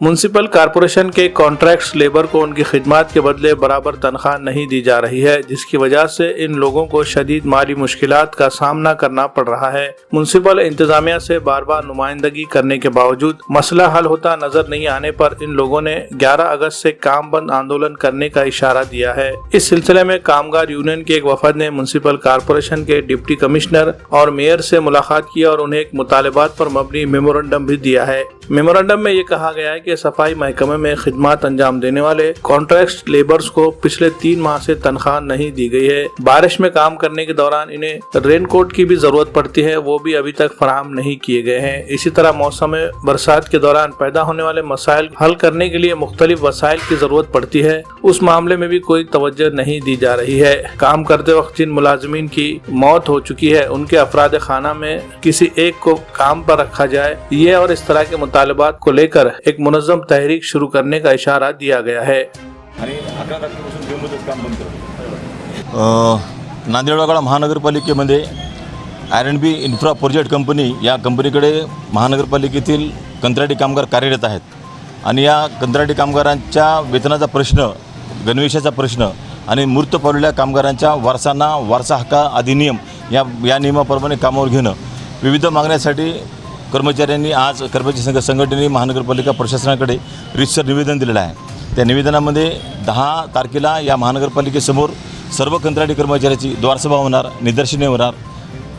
Municipal corporation के contracts labour को उनकी खिदमत के बदले बराबर तनख्वाह नहीं दी जा रही है, जिसकी वजह से इन लोगों को शदीद माली मुश्किलात का सामना करना पड़ रहा है। म्युनिसिपल इंतजामिया से बार बार नुमाइंदगी करने के बावजूद मसला हल होता नजर नहीं आने पर इन लोगों ने 11 अगस्त से काम बंद आंदोलन करने का इशारा दिया है। इस सिलसिले में कामगार यूनियन के एक वफद ने म्युनिसिपल कॉरपोरेशन के डिप्टी कमिश्नर और मेयर से मुलाकात की और उन्हें एक मुतालिबात पर मबनी मेमोरेंडम भी दिया है। मेमोरेंडम में ये कहा गया है कि सफाई महकमे में खिदमत अंजाम देने वाले कॉन्ट्रैक्ट लेबर्स को पिछले 3 माह से तनख्वाह नहीं दी गई है। बारिश में काम करने के दौरान इन्हें रेनकोट की भी जरूरत पड़ती है, वो भी अभी तक फराहम नहीं किए गए हैं। इसी तरह मौसम बरसात के दौरान पैदा होने वाले मसाइल हल करने के लिए मुख्तलिफ वसाइल की जरूरत पड़ती है, उस मामले में भी कोई तवज्जो नहीं दी जा रही है। काम करते वक्त जिन मुलाजिमीन की मौत हो चुकी है उनके अफराद खाना में किसी एक को काम पर रखा जाए, ये और इस तरह के मुतालबात को लेकर एक मुनज़्ज़म तहरीक शुरू करने का इशारा दिया गया है। नांदेड वगळा महानगरपालिकेमध्ये R&B इन्फ्रा प्रोजेक्ट कंपनी या कंपनीकडे महानगरपालिकेतील कंत्राटी कामगार कार्यरत आहेत आणि या कंत्राटी कामगारांच्या वेतनाचा प्रश्न, गणवेशाचा प्रश्न आणि मृत पावलेल्या कामगारांच्या वारसा हक्क अधिनियम या नियमाप्रमाणे कामावर घेणं, विविध मागण्यासाठी कर्मचाऱ्यांनी आज कर्मचारी संघटनेने महानगरपालिका प्रशासनाकडे रितसर निवेदन दिलेलं आहे। त्या निवेदनामध्ये 10 तारखेला या महानगरपालिकेसमोर सर्व कंत्राटी कर्मचाऱ्यांची द्वारसभा होणार, निदर्शने होणार,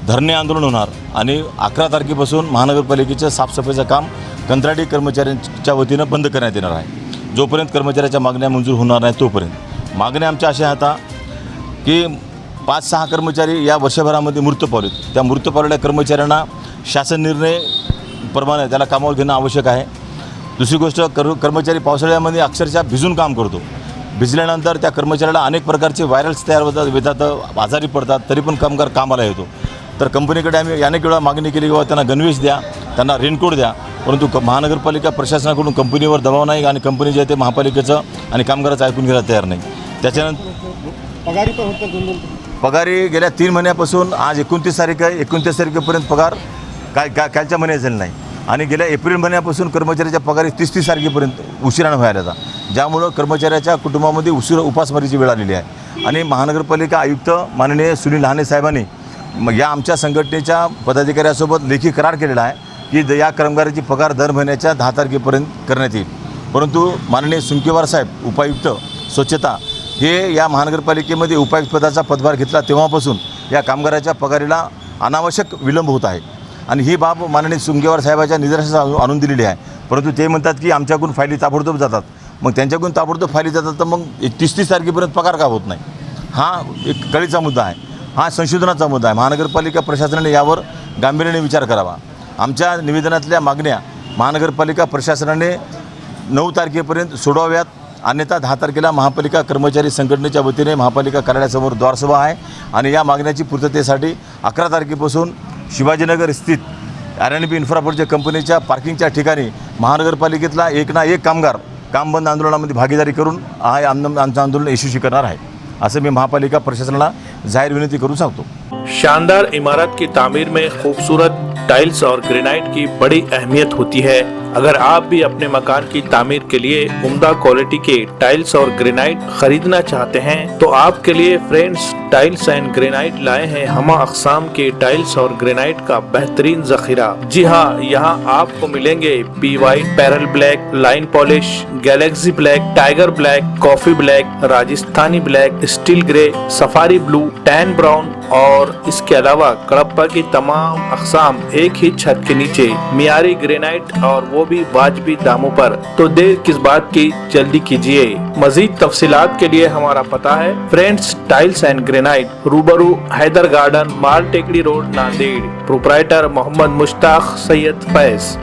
धरणे आंदोलन होणार आणि 11 तारखेपासून महानगरपालिकेचं साफसफाईचं काम कंत्राटी कर्मचाऱ्यांच्या वतीनं बंद करण्यात येणार आहे। जोपर्यंत कर्मचाऱ्याच्या मागण्या मंजूर होणार नाही तोपर्यंत मागण्या आमच्या अशा आहेत की 5-6 कर्मचारी या वर्षभरामध्ये मृत पावलेत, त्या मृत पावलेल्या कर्मचाऱ्यांना शासन निर्णय प्रमाणे त्याला कामावर घेणं आवश्यक आहे। दुसरी गोष्ट, कर्मचारी पावसाळ्यामध्ये अक्षरशः भिजून काम करतो, भिजल्यानंतर त्या कर्मचाऱ्याला अनेक प्रकारचे व्हायरल्स तयार होतात, आजारी पडतात, तरी पण कामगार कामाला येतो। तर कंपनीकडे आम्ही अनेक वेळा मागणी केली की त्यांना गणवेश द्या, त्यांना रेनकोट द्या, परंतु महानगरपालिका प्रशासनाकडून कंपनीवर दबाव नाही आणि कंपनी जे ते महापालिकेचं आणि कामगाराचं ऐकून घ्यायला तयार नाही। त्याच्यानंतर पगारी गेल्या 3 महिन्यापासून आज 29 तारीख आहे, 29 तारखेपर्यंत पगार कालच्या महिन्यात झाला नाही आणि गेल्या एप्रिल महिन्यापासून कर्मचाऱ्याच्या पगारी 30 तारखेपर्यंत उशिरानं व्हायला होता, ज्यामुळं कर्मचाऱ्याच्या कुटुंबामध्ये उपासमारीची वेळ आलेली आहे। आणि महानगरपालिका आयुक्त माननीय सुनील लहाने साहेबांनी या आमच्या संघटनेच्या पदाधिकाऱ्यांसोबत लेखी करार केलेला आहे की या कामगाराची पगार दर महिन्याच्या 10 तारखेपर्यंत करण्यात येईल, परंतु माननीय सुंकेवार साहेब उपायुक्त स्वच्छता हे या महानगरपालिकेमध्ये उपायुक्त पदाचा पदभार घेतला तेव्हापासून या कामगाराच्या पगारीला अनावश्यक विलंब होत आहे आणि ही बाब माननीय सुंकेवार साहेबांच्या निदर्शनास आणून दिलेली आहे। परंतु ते म्हणतात की आमच्याकडून फायली ताबडतोब जातात, मग त्यांच्याकडून ताबडतोब फायली जातात तर मग 30 तारखेपर्यंत पगार का होत नाही? हा एक कळीचा मुद्दा आहे, हा संशोधनाचा मुद्दा आहे। महानगरपालिका प्रशासनाने यावर गांभीर्याने विचार करावा। आमच्या निवेदनातल्या मागण्या महानगरपालिका प्रशासनाने 9 तारखेपर्यंत सोडवाव्यात, अन्यथा 10 तारखेला महापालिका कर्मचारी संघटनेच्या वतीने महापालिका कार्यालयासमोर द्वारसभा आहे आणि या मागण्याची पूर्ततेसाठी 11 तारखेपासून शिवाजीनगर स्थित R&B इन्फ्रा प्रोजेक्ट कंपनीच्या पार्किंगच्या ठिकाणी महानगरपालिकेतला एक ना एक कामगार काम बंद आंदोलनामध्ये भागीदारी करून आमचं आंदोलन यशस्वी करणार आहे, असं मी महापालिका प्रशासनाला जाहीर विनंती करून सांगतो। शानदार इमारत की तामीर में खूबसूरत टाइल्स और ग्रेनाइट की बड़ी अहमियत होती है। अगर आप भी अपने मकान की तामीर के लिए उम्दा क्वालिटी के टाइल्स और ग्रेनाइट खरीदना चाहते हैं तो आपके लिए फ्रेंड्स टाइल्स एंड ग्रेनाइट लाए हैं हमा अक़साम के टाइल्स और ग्रेनाइट का बेहतरीन ज़ख़ीरा। जी हाँ, यहाँ आपको मिलेंगे P white, parallel black, line polish, Galaxy black, tiger black, coffee black, Rajasthani black, steel grey, safari blue, टैन ब्राउन और इसके अलावा कडप्पा की तमाम अक़साम एक ही छत के नीचे, मियारी ग्रेनाइट और वो भी वाजबी दामों पर। तो देर किस बात की, जल्दी कीजिए। मजीद तफसीलात के लिए हमारा पता है फ्रेंड्स टाइल्स एंड ग्रेनाइट, रूबरू हैदर गार्डन, माल टेकड़ी रोड, नांदेड़। प्रोप्राइटर मोहम्मद मुश्ताक सैयद फैज।